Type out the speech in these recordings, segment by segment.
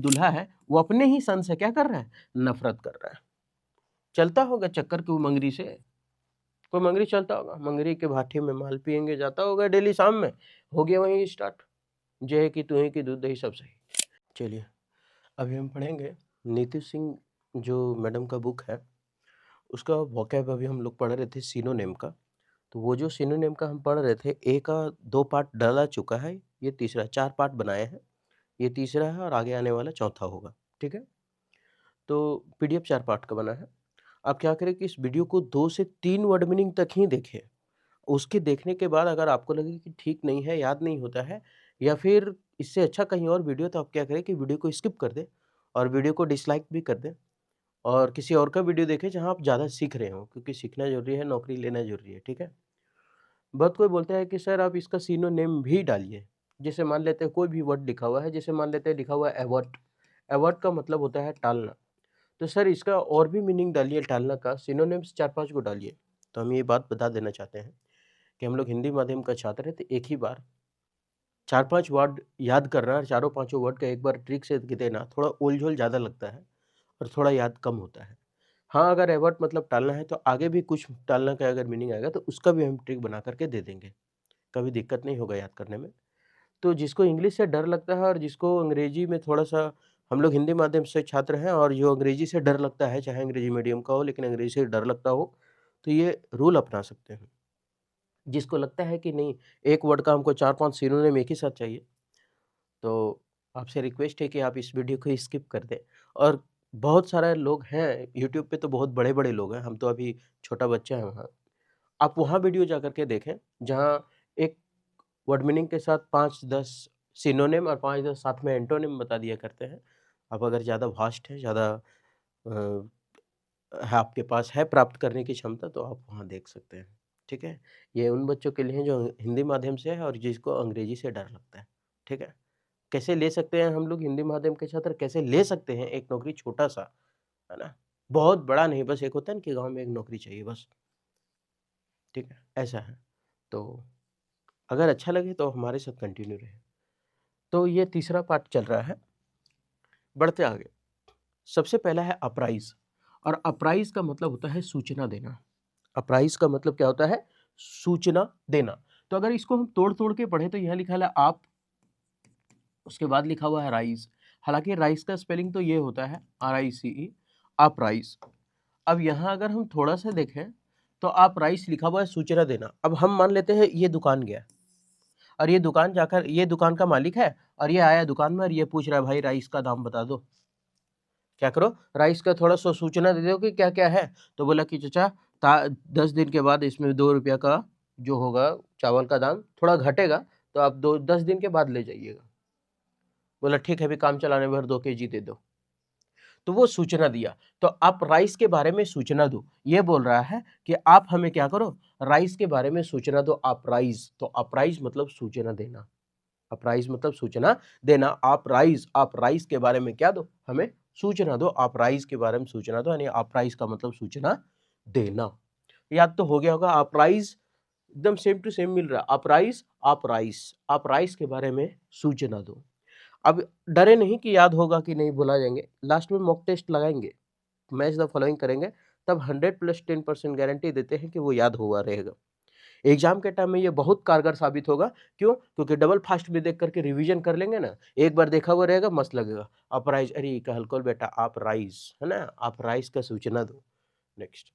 दूल्हा है वो अपने ही सन से क्या कर रहा है, नफरत कर रहा है। चलता होगा चक्कर कोई मंगरी से, कोई मंगरी चलता होगा, मंगरी के भाठे में माल पियेंगे जाता होगा डेली शाम में, हो गया वहीं स्टार्ट, जय की तुही की दूध दही सब सही। चलिए अभी हम पढ़ेंगे नीति सिंह जो मैडम का बुक है उसका वोकैब अभी हम लोग पढ़ रहे थे सिनोनिम का। तो वो जो सिनोनिम का हम पढ़ रहे थे, ए का 2 पार्ट डाला चुका है, ये तीसरा, 4 पार्ट बनाए हैं, ये तीसरा है और आगे आने वाला चौथा होगा, ठीक है। तो पीडीएफ 4 पार्ट का बना है। आप क्या करें कि इस वीडियो को 2 से 3 वर्ड मीनिंग तक ही देखें। उसके देखने के बाद अगर आपको लगे कि ठीक नहीं है, याद नहीं होता है या फिर इससे अच्छा कहीं और वीडियो, तो आप क्या करें कि वीडियो को स्किप कर दें और वीडियो को डिसलाइक भी कर दें और किसी और का वीडियो देखें जहाँ आप ज़्यादा सीख रहे हो, क्योंकि सीखना ज़रूरी है, नौकरी लेना ज़रूरी है, ठीक है। बहुत कोई बोलता है कि सर आप इसका सिनोनिम भी डालिए। जैसे मान लेते हैं कोई भी वर्ड लिखा हुआ है, जैसे मान लेते हैं लिखा हुआ है एवर्ट, एवर्ट का मतलब होता है टालना। तो सर इसका और भी मीनिंग डालिए टालना का, सिनोनिम्स 4-5 को डालिए। तो हम ये बात बता देना चाहते हैं कि हम लोग हिंदी माध्यम का छात्र है, तो एक ही बार 4-5 वर्ड याद करना, चारों पाँचों वर्ड का एक बार ट्रिक से देना थोड़ा ओल-झोल ज़्यादा लगता है और थोड़ा याद कम होता है। हाँ, अगर एवर्ट मतलब टालना है तो आगे भी कुछ टालना का अगर मीनिंग आएगा तो उसका भी हम ट्रिक बना करके दे देंगे, कभी दिक्कत नहीं होगा याद करने में। तो जिसको इंग्लिश से डर लगता है और जिसको अंग्रेजी में थोड़ा-सा, हम लोग हिंदी माध्यम से छात्र हैं और जो अंग्रेजी से डर लगता है, चाहे अंग्रेजी मीडियम का हो लेकिन अंग्रेजी से डर लगता हो, तो ये रूल अपना सकते हैं। जिसको लगता है कि नहीं, एक वर्ड का हमको 4-5 सिनोनिम एक ही साथ चाहिए, तो आपसे रिक्वेस्ट है कि आप इस वीडियो को स्किप कर दें। और बहुत सारे लोग हैं यूट्यूब पे, तो बहुत बड़े-बड़े लोग हैं, हम तो अभी छोटा बच्चा है वहाँ। आप वहाँ वीडियो जा कर के देखें, जहाँ एक वर्ड मीनिंग के साथ 5-10 सिनोनिम और 5-10 साथ में एंटोनिम बता दिया करते हैं। आप अगर ज़्यादा वास्ट है, ज़्यादा है आपके पास है प्राप्त करने की क्षमता, तो आप वहाँ देख सकते हैं, ठीक है। ये उन बच्चों के लिए है जो हिंदी माध्यम से है और जिसको अंग्रेजी से डर लगता है, ठीक है। कैसे ले सकते हैं हम लोग हिंदी माध्यम के छात्र, कैसे ले सकते हैं एक नौकरी, छोटा-सा, है ना? बहुत बड़ा नहीं, बस एक होता है ना कि गाँव में एक नौकरी चाहिए बस, ठीक है, ऐसा है। तो अगर अच्छा लगे तो हमारे साथ कंटिन्यू रहें। तो ये तीसरा पार्ट चल रहा है, बढ़ते आगे। सबसे पहला है अपराइज़, और अपराइज़ का मतलब होता है सूचना देना। अपराइज़ का मतलब क्या होता है? सूचना देना। तो अगर इसको हम तोड़-तोड़ के पढ़ें तो यहाँ लिखा है आप, उसके बाद लिखा हुआ है राइज़। हालाँकि राइज़ का स्पेलिंग तो ये होता है RICE, अपराइज़। अब यहाँ अगर हम थोड़ा-सा देखें तो अपराइज़ लिखा हुआ है सूचना देना। अब हम मान लेते हैं ये दुकान गया और ये दुकान जाकर, ये दुकान का मालिक है और ये आया दुकान में और ये पूछ रहा है भाई राइस का दाम बता दो। क्या करो, राइस का थोड़ा सा सूचना दे दो कि क्या क्या है। तो बोला कि चाचा 10 दिन के बाद इसमें 2 रुपया का जो होगा चावल का दाम थोड़ा घटेगा, तो आप 10 दिन के बाद ले जाइएगा। बोला ठीक है, अभी काम चलाने भर 2 केजी दे दो। तो वो सूचना दिया। तो आप राइस के बारे में सूचना दो, ये बोल रहा है कि आप हमें क्या करो, राइस के बारे में सूचना दो। अपराइज, तो अपराइज मतलब सूचना देना, अपराइज मतलब सूचना देना। आप राइस के बारे में क्या दो, हमें सूचना दो। आप राइस के बारे में सूचना दो, यानी आप राइस का मतलब सूचना देना। याद तो हो गया होगा, आप राइस एकदम सेम टू सेम मिल रहा है। आप राइस के बारे में सूचना दो। अब डरे नहीं कि याद होगा कि नहीं, भुला जाएंगे। लास्ट में मॉक टेस्ट लगाएंगे, मैच द फॉलोइंग करेंगे, तब 100+10% गारंटी देते हैं कि वो याद हुआ रहेगा। एग्जाम के टाइम में ये बहुत कारगर साबित होगा। क्यों? क्योंकि डबल फास्ट में देख करके रिवीजन कर लेंगे ना, एक बार देखा हुआ रहेगा, मस्त लगेगा। अपराइज, अरे कहलकोल बेटा आप राइज, है ना, आप राइज का सूचना दो। नेक्स्ट,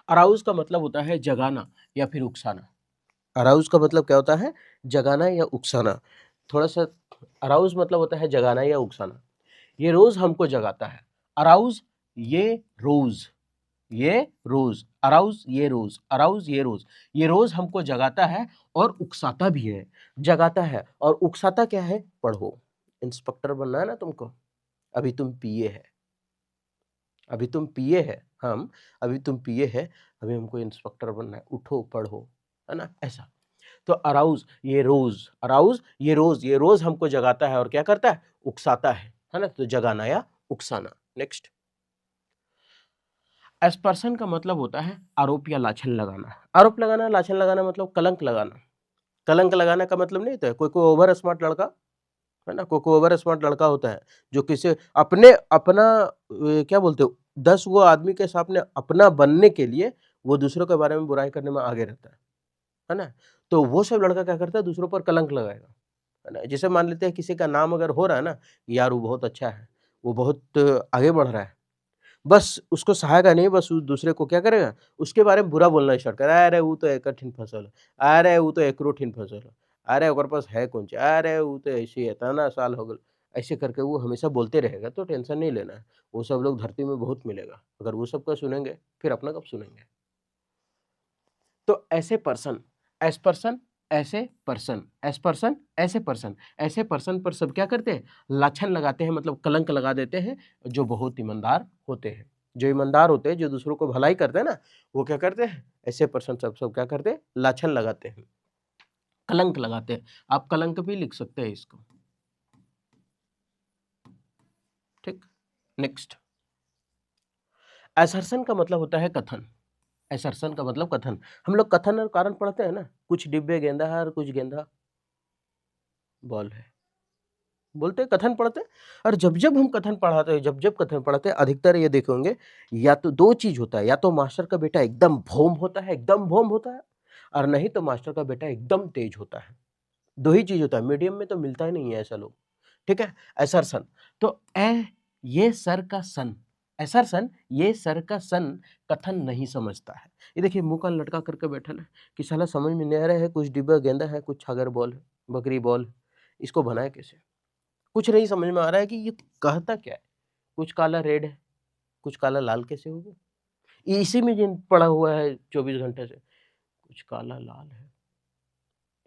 अराउज का मतलब होता है जगाना या फिर उकसाना। अराउज का मतलब क्या होता है? जगाना या उकसाना। थोड़ा सा, अराउज मतलब होता है जगाना या उकसाना। ये रोज हमको जगाता है। अराउज, ये रोज, ये रोज, अराउज ये रोज, अराउज ये रोज हमको जगाता है और उकसाता भी है। जगाता है और उकसाता क्या है? पढ़ो, इंस्पेक्टर बनना है ना तुमको, अभी तुम पीए है, अभी तुम पीए है, हम अभी तुम पीए है, अभी हमको इंस्पेक्टर बनना है, उठो पढ़ो, है ना, ऐसा। तो अराउज ये रोज, अराउज ये रोज हमको जगाता है और क्या करता है? उकसाता है ना, तो जगाना या उकसाना। नेक्स्ट, एस्पर्शन का मतलब होता है आरोप या लाछन लगाना। आरोप लगाना, लाछन लगाना मतलब कलंक लगाना। कलंक लगाना का मतलब नहीं होता है, कोई कोई ओवर स्मार्ट लड़का है ना। कोई ओवर स्मार्ट लड़का होता है जो किसी अपने अपना क्या बोलते हो 10 आदमी के सामने अपना बनने के लिए वो दूसरों के बारे में बुराई करने में आगे रहता है ना। तो वो सब लड़का क्या करता है, दूसरों पर कलंक लगाएगा, है ना। जैसे मान लेते हैं किसी का नाम अगर हो रहा है ना, यार वो बहुत अच्छा है, वो बहुत आगे बढ़ रहा है, बस उसको सहायता नहीं, बस उस दूसरे को क्या करेगा, उसके बारे में बुरा बोलना स्टार्ट करेगा। अरे वो तो एक ठिन फसल है, अरे वो तो एकरो ठिन फसल है, अरे ओकर पास है कौन ची, अरे वो तो ऐसे ही है, तना साल हो गल। ऐसे करके वो हमेशा बोलते रहेगा, तो टेंशन नहीं लेना है। वो सब लोग धरती में बहुत मिलेगा, अगर वो सबका सुनेंगे फिर अपना कब सुनेंगे। तो ऐसे पर्सन, एस पर्सन, ऐसे पर्सन, एस पर्सन, ऐसे पर्सन, ऐसे पर्सन पर सब क्या करते हैं, लाछन लगाते हैं, मतलब कलंक लगा देते हैं, जो बहुत ईमानदार होते हैं। जो ईमानदार होते हैं, जो दूसरों को भलाई करते हैं ना, वो क्या करते हैं, ऐसे पर्सन सब सब क्या करते हैं, लाछन लगाते हैं, कलंक लगाते हैं। आप कलंक भी लिख सकते हैं इसको। ठीक, नेक्स्ट। असर्सन का मतलब होता है कथन। असर्सन का मतलब कथन। हम लोग कथन और कारण पढ़ते हैं ना, कुछ डिब्बे गेंदा है और कुछ गेंदा बॉल है, बोलते हैं कथन पढ़ते हैं। और जब जब हम कथन पढ़ाते हैं, जब जब कथन पढ़ाते हैं, अधिकतर ये देखेंगे या तो दो चीज होता है, या तो मास्टर का बेटा एकदम भोम होता है, एकदम भोम होता है, और नहीं तो मास्टर का बेटा एकदम तेज होता है। दो ही चीज होता है, मीडियम में तो मिलता ही नहीं है ऐसा लोग। ठीक है, असरसन। तो ये सर का सन, असरसन ये सर का सन कथन नहीं समझता है। ये देखिए मुंह का लटका करके बैठा है कि साला समझ में नहीं आ रहा है, कुछ डिब्बा गेंदा है, कुछ छागर बॉल है, बकरी बॉल, इसको बनाए कैसे, कुछ नहीं समझ में आ रहा है कि ये कहता क्या है। कुछ काला रेड है, कुछ काला लाल कैसे होगा, इसी में जिन पड़ा हुआ है 24 घंटे से, कुछ काला लाल है,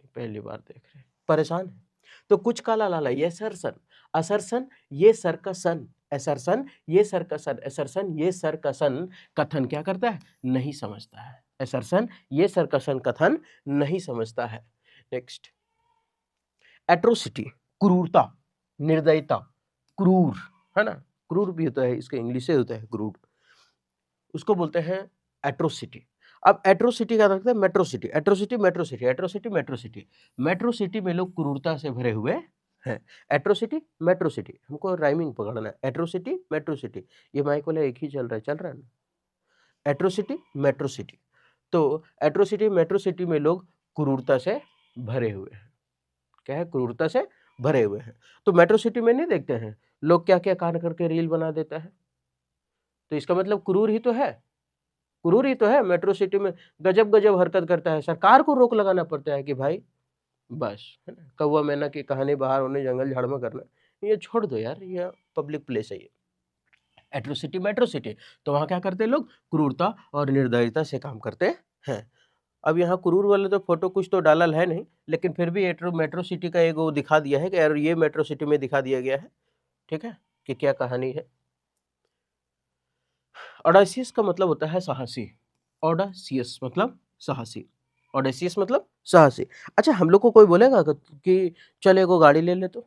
पहली बार देख रहे हैं, परेशान है। तो कुछ काला लाल है, ये सरसन, असरसन ये सर का सन, असरसन ये सर का सन, असरसन ये सर का सन कथन क्या करता है, नहीं समझता है। असरसन ये सर का सन कथन नहीं समझता है। नेक्स्ट, एट्रोसिटी, क्रूरता, निर्दयता, क्रूर, है ना। क्रूर भी होता है, इसका इंग्लिश से होता है क्रूर, उसको बोलते हैं एट्रोसिटी। अब एट्रोसिटी का रखते हैं metro city, atrocity metro city, atrocity metro city. Metro city में लोग क्रूरता से भरे हुए हैं, एट्रोसिटी मेट्रोसिटी, हमको राइमिंग पकड़ना है, एट्रोसिटी मेट्रोसिटी। ये माइक वाला एक ही चल रहा है ना, एट्रोसिटी मेट्रोसिटी। तो एट्रोसिटी मेट्रोसिटी में लोग क्रूरता से भरे हुए हैं, क्या है, क्रूरता से भरे हुए हैं। तो मेट्रो सिटी में नहीं देखते हैं लोग क्या क्या कांड करके रील बना देता है, तो इसका मतलब क्रूर ही तो है, क्रूर ही तो है। मेट्रो सिटी में गजब गजब हरकत करता है, सरकार को रोक लगाना पड़ता है कि भाई बस, है ना, कौवा मैना की कहानी बाहर होने जंगल झाड़ में करना, ये छोड़ दो यार, ये पब्लिक प्लेस है ये एट्रोसिटी मेट्रो सिटी। तो वहां क्या करते हैं लोग, क्रूरता और निर्दयता से काम करते हैं। अब यहाँ क्रूर वाले तो फोटो कुछ तो डालल है नहीं, लेकिन फिर भी मेट्रो सिटी का एक वो दिखा दिया है कि यार ये मेट्रो सिटी में दिखा दिया गया है, ठीक है, कि क्या कहानी है। ऑडासियस का मतलब होता है साहसी, ऑडासियस मतलब साहसी, ऑडेसियस मतलब साहसी। अच्छा, हम लोग को कोई बोलेगा कि चल एगो गाड़ी ले ले, तो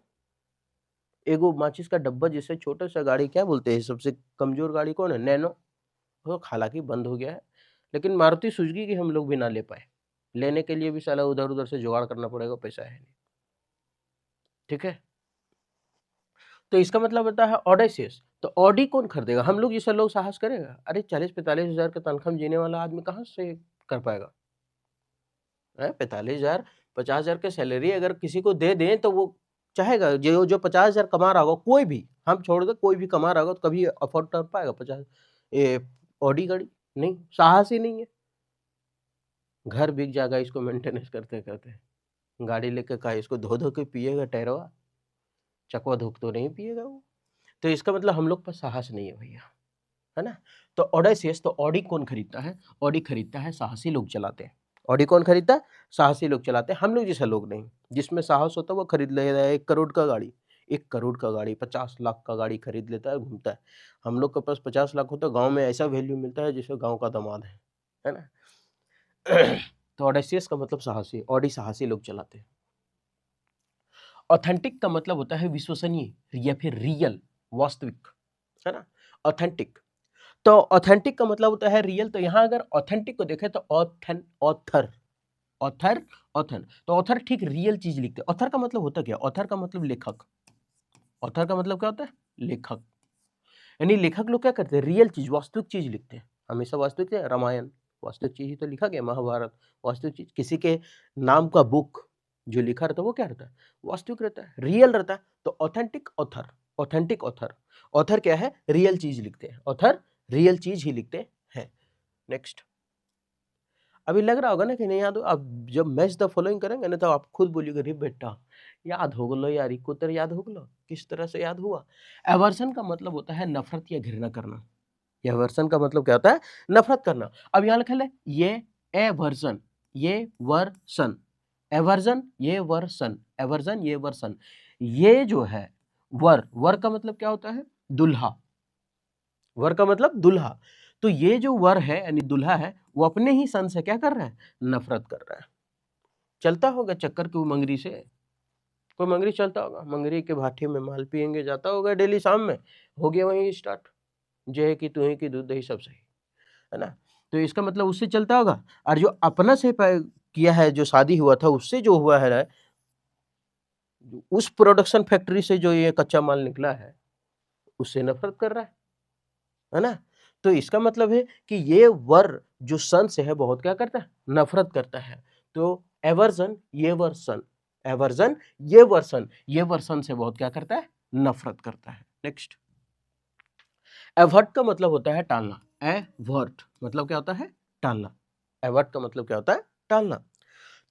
एगो माचिस का डब्बा जैसे छोटा सा गाड़ी, क्या बोलते हैं सबसे कमजोर गाड़ी कौन है, नैनो, वो हालांकि बंद हो गया है, लेकिन मारुति सुजुकी की हम लोग भी ना ले पाए, लेने के लिए भी साला उधर उधर से जुगाड़ करना पड़ेगा, पैसा है नहीं, ठीक है। तो इसका मतलब होता है ऑडेसियस। तो ऑडी कौन खरीदेगा, हम लोग जैसे लोग साहस करेगा, अरे 40-45 हजार के तनख्वाह में जीने वाला आदमी कहाँ से कर पाएगा, 45 हजार 50 हजार की सैलरी अगर किसी को दे दें तो वो चाहेगा, जो जो 50 हजार कमा रहा होगा, कोई भी, हम छोड़ दे, कोई भी कमा रहा होगा तो कभी अफोर्ड कर पाएगा 50 ऑडी गाड़ी, नहीं, साहस ही नहीं है। घर बिक जाएगा इसको मेंटेनेंस करते करते, गाड़ी लेके का इसको धो धो के पिएगा टैरवा, चकवा धूप तो नहीं पिएगा वो। तो इसका मतलब हम लोग पर साहस नहीं है भैया, है ना। तो ऑडेसियस, तो ऑडी कौन खरीदता है, ऑडी खरीदता है साहसी लोग चलाते हैं, ऑडी कौन खरीदता है, साहसी लोग चलाते हैं, हम लोग जैसा लोग नहीं, जिसमें साहस होता है वो खरीद लेता है 1 करोड़ का गाड़ी, 1 करोड़ का गाड़ी, 50 लाख का गाड़ी खरीद लेता है, घूमता है। हम लोग के पास 50 लाख होता है, गाँव में ऐसा वैल्यू मिलता है जैसे गाँव का दामाद है ना। तो ऑडेसियस का मतलब साहसी, ऑडी साहसी लोग चलाते हैं। ऑथेंटिक का मतलब होता है विश्वसनीय या फिर रियल, वास्तविक, है ना, ऑथेंटिक। तो ऑथेंटिक का मतलब होता है रियल। तो यहाँ अगर ऑथेंटिक को देखें तो ऑथर, ऑथर, ऑथर, तो ऑथर ठीक रियल चीज लिखते हैं। ऑथर का मतलब होता क्या, ऑथर का मतलब लेखक, ऑथर का मतलब क्या होता है? लेखक। यानी लेखक लोग क्या करते हैं? रियल चीज, वास्तविक चीज लिखते हैं। हमेशा वास्तविक है। रामायण वास्तविक चीज ही तो लिखा गया, महाभारत वास्तविक चीज। किसी के नाम का बुक जो लिखा रहता है वो क्या रहता है? वास्तविक रहता है, रियल रहता है। तो authentic author, authentic author. Author क्या है? रियल चीज लिखते हैं। ऑथर रियल चीज ही लिखते हैं। नेक्स्ट। अभी लग रहा होगा ना कि नहीं याद हो, आप जब मैच द फॉलोइंग करेंगे ना तो आप खुद बोलिएगा, अरे बेटा याद हो गलो यार, इको तरह याद हो गलो, किस तरह से याद हुआ। एवर्सन का मतलब होता है नफरत या घृणा करना। एवर्सन का मतलब क्या होता है? नफरत करना। अब यहाँ लिखा है ये एवर्सन, ये वर्सन, एवर्जन ये वर्सन, एवर्जन ये वर्सन। ये जो है वर का मतलब क्या होता है? दुल्हा। वर का मतलब दुल्हा। तो ये जो वर है यानी दुल्हा है, वो अपने ही सन से क्या कर रहा है? नफरत कर रहा है। चलता होगा चक्कर की मंगरी से। कोई मंगरी चलता होगा, मंगरी के भाठे में माल पियेंगे जाता होगा डेली शाम में, हो गया वहीं स्टार्ट। जय की तुही की दूध दही सब सही, है ना। तो इसका मतलब उससे चलता होगा। और जो अपना से किया है, जो शादी हुआ था उससे जो हुआ है, उस प्रोडक्शन फैक्ट्री से जो ये कच्चा माल निकला है, उससे नफरत कर रहा है ना। तो इसका मतलब है कि ये वर जो सन से है बहुत क्या करता है? नफरत करता है। तो एवर्जन ये वर्सन, एवर्जन ये वर्सन, ये वर्सन से बहुत क्या करता है? नफरत करता है। नेक्स्ट। एवर्ट का मतलब होता है टालना। एवर्ट मतलब क्या होता है? टालना। एवर्ट का मतलब क्या होता है? टालना।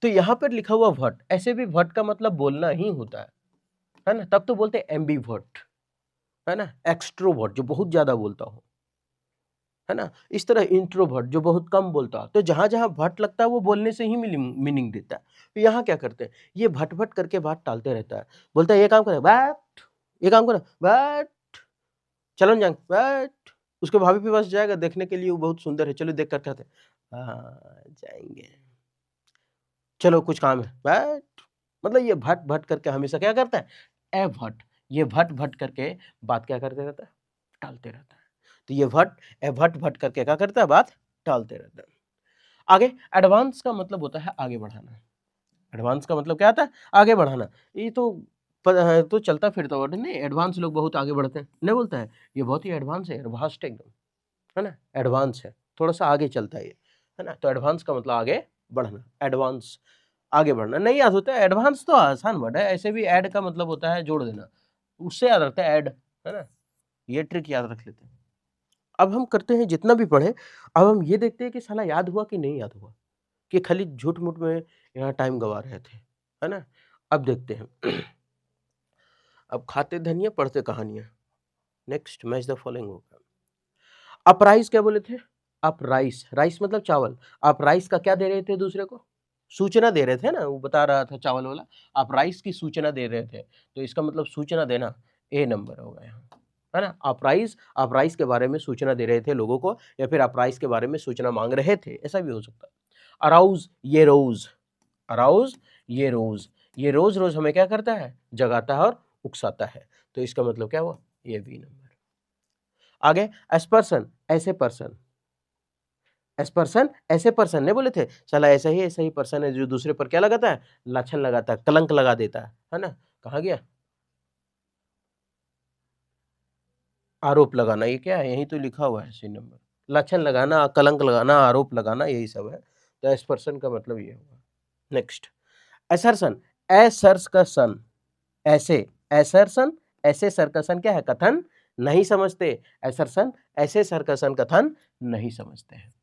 तो यहां पर लिखा हुआ वर्ट, ऐसे भी वर्ट का मतलब बोलना ही होता है ना। तब तो बोलते हैं एम्बीवर्ट, है ना। एक्सट्रोवर्ट जो बहुत ज्यादा बोलता हो, है ना। इस तरह इंट्रोवर्ट जो बहुत कम बोलता हो। तो जहां जहां भट लगता है वो बोलने से ही मीनिंग देता है। तो यहाँ क्या करते हैं? ये भट भट करके बात टालते रहता है। बोलता है ये काम करे बैठ, ये काम करे बैठ, चलो जाएंगे बैठ। उसके भाभी के पास जाएगा देखने के लिए, वो बहुत सुंदर है, चलो देख कर कहते हैं हाँ जाएंगे, चलो कुछ काम है बैठ। मतलब ये भट भट करके हमेशा क्या करता है? ए भट। ये भट भट करके बात क्या करते रहता है? टालते रहता है। तो ये भट ए भट भट करके क्या करता है? बात टालते रहता है। आगे एडवांस का मतलब होता है आगे बढ़ाना। एडवांस का मतलब क्या आता है? आगे बढ़ाना। ये तो चलता फिरता वर्ड नहीं, एडवांस लोग बहुत आगे बढ़ते हैं नहीं बोलता है, ये बहुत ही एडवांस है, एडवांस्ड एकदम, है ना। एडवांस है, थोड़ा सा आगे चलता है ये, है ना। तो एडवांस का मतलब आगे बढ़ना। एडवांस आगे बढ़ना नहीं याद होता है। एडवांस तो आसान वर्ड है। ऐसे भी ऐड का मतलब होता है जोड़ देना, उससे याद रखता है ऐड, है ना। ये ट्रिक याद रख लेते हैं। अब हम करते हैं जितना भी पढ़े, अब हम ये देखते हैं कि साला याद हुआ कि नहीं याद हुआ, कि खाली झूठ मूठ में यहाँ टाइम गवा रहे थे, है ना। अब देखते हैं। अब खाते धनिया पढ़ते कहानियां। नेक्स्ट मैच द फॉलोइंग होगा। अपराइस क्या बोले थे? अपराइस, राइस मतलब चावल। आप राइस का क्या दे रहे थे दूसरे को? सूचना दे रहे थे ना, वो बता रहा था चावल वाला। आप राइस की सूचना दे रहे थे, तो इसका मतलब सूचना देना, ए नंबर होगा यहाँ, है ना। आप राइस के बारे में सूचना दे रहे थे लोगों को, या फिर आप राइस के बारे में सूचना मांग रहे थे, ऐसा भी हो सकता है। अराउज ये रोज, अराउज ये रोज, ये रोज रोज हमें क्या करता है? जगाता है और उकसाता है। तो इसका मतलब क्या हुआ? ये बी नंबर। आगे एस्पर्सन ऐसे पर्सन, एस्पर्सन ऐसे पर्सन नहीं बोले थे, साला ऐसा ही पर्सन है जो दूसरे पर क्या लगाता है? लाछन लगाता है, कलंक लगा देता है ना। कहा गया? आरोप लगाना, ये क्या है? यही तो लिखा हुआ है सी नंबर। लाछन लगाना, कलंक लगाना, आरोप लगाना, यही सब है। तो एस्पर्सन का मतलब ये होगा। नेक्स्ट एसरसन, एसर्स का सन, ऐसे एसरसन, ऐसे सरकसन क्या है? कथन नहीं समझते। एसरसन ऐसे सरकसन कथन नहीं समझते हैं।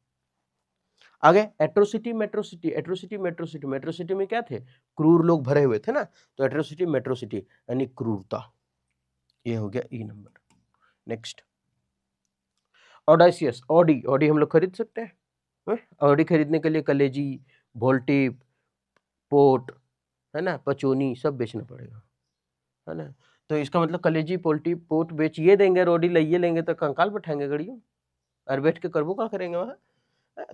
आगे atrocity metro city, atrocity metro city, metro city में क्या थे? क्रूर लोग भरे हुए थे ना। तो एट्रोसिटी मेट्रोसिटी यानी क्रूरता, ये हो गया ई नंबर। नेक्स्ट ऑडासियस, ऑडी, ऑडी हम लोग खरीद सकते हैं। ऑडी खरीदने के लिए कलेजी, वोल्टेप, पोर्ट, है ना, पचोनी सब बेचना पड़ेगा, है ना। तो इसका मतलब कलेजी पोल्टी पोर्ट बेचिए देंगे, रोडी लइए लेंगे तो कंकाल बैठाएंगे गड़ियों, और बैठ के करबो क्या करेंगे वहां।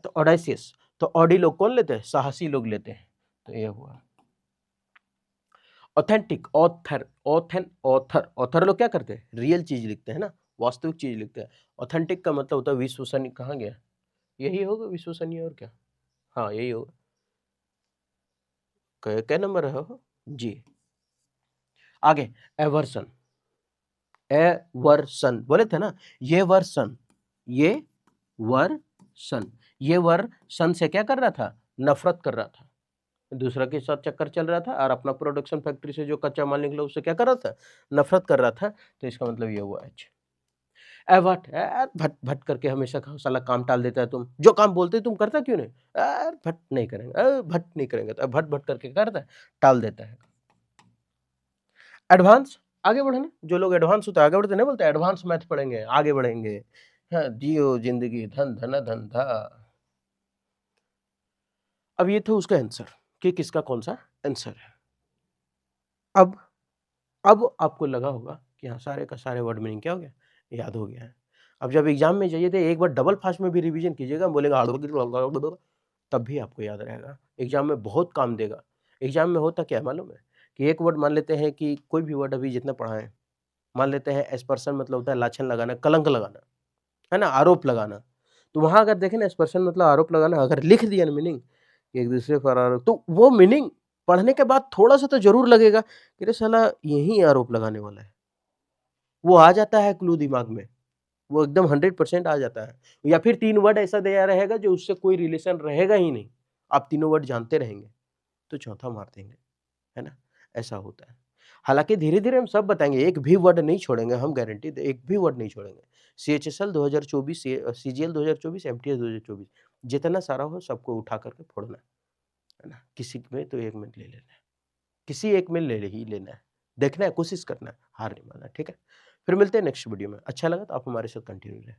तो ऑडासियस, तो ऑडी लोग कौन लेते हैं? साहसी लोग लेते हैं। तो ये हुआ। ऑथेंटिक, ऑथर, ऑथेन, ऑथर, ऑथर लोग क्या करते हैं? रियल चीज लिखते हैं ना, वास्तविक चीज लिखते हैं। ऑथेंटिक का मतलब होता है विश्वसनीय। कहाँ गया? यही होगा विश्वसनीय, और क्या? हाँ यही होगा। क्या नंबर है? जी। आगे एवर्सन, ए वर सन बोले थे ना, ये वर सन, ये वर सन, ये वर सन से क्या कर रहा था, नफरत कर रहा था, दूसरा के साथ चक्कर चल रहा था और अपना प्रोडक्शन फैक्ट्री से जो कच्चा माल निकला उससे क्या कर रहा था, नफरत कर रहा था। तो इसका मतलब ये हुआ एच। भट भट भट करके हमेशा साला काम टाल देता है, तुम जो काम बोलते तुम करता क्यों नहीं, भट नहीं करेंगे, भट नहीं करेंगे, तो भट भट करके करता है, टाल देता है। एडवांस, आगे बढ़ना, जो लोग एडवांस होते हैं आगे बढ़ते नहीं, बोलते एडवांस मैथ पढ़ेंगे आगे बढ़ेंगे, हाँ जियो जिंदगी धन धन धंधा। अब ये था उसका आंसर कि किसका कौन सा आंसर है। अब आपको लगा होगा कि हाँ सारे का सारे वर्ड मीनिंग क्या हो गया, याद हो गया है। अब जब एग्जाम में जाइए तो एक बार डबल फास्ट में भी रिवीजन कीजिएगा, बोलेगा तब भी आपको याद रहेगा, एग्जाम में बहुत काम देगा। एग्जाम में होता क्या है मालूम है, कि एक वर्ड मान लेते हैं कि कोई भी वर्ड अभी जितना पढ़ा है, मान लेते हैं एस्पर्शन मतलब होता है लाछन लगाना, कलंक लगाना, है ना, आरोप लगाना। तो वहां अगर देखें ना एस्पर्शन मतलब आरोप लगाना, अगर लिख दिया ना मीनिंग एक दूसरे पर आरोप, तो वो मीनिंग पढ़ने के बाद थोड़ा सा तो जरूर लगेगा कि रे साला यही आरोप लगाने वाला है, वो आ जाता है क्लू दिमाग में, वो एकदम 100% आ जाता है। या फिर 3 वर्ड ऐसा दिया रहेगा जो उससे कोई रिलेशन रहेगा ही नहीं, आप तीनों वर्ड जानते रहेंगे, तो चौथा मार देंगे, है ना? ऐसा होता है। हालाँकि धीरे-धीरे हम सब बताएँगे, एक भी वर्ड नहीं छोड़ेंगे, हम गारंटी दे एक भी वर्ड नहीं छोड़ेंगे। सीएचएसएल 2024 सीजीएल 2024, एमटीएस 2024 जितना सारा हो सबको उठा कर के फोड़ना है ना? किसी में तो एक में ले लेना है, किसी एक में ले ही लेना है। देखना है, कोशिश करना है, हार नहीं मानना है, ठीक है? फिर मिलते हैं नेक्स्ट वीडियो में। अच्छा लगा तो आप हमारे साथ कंटिन्यू रहें।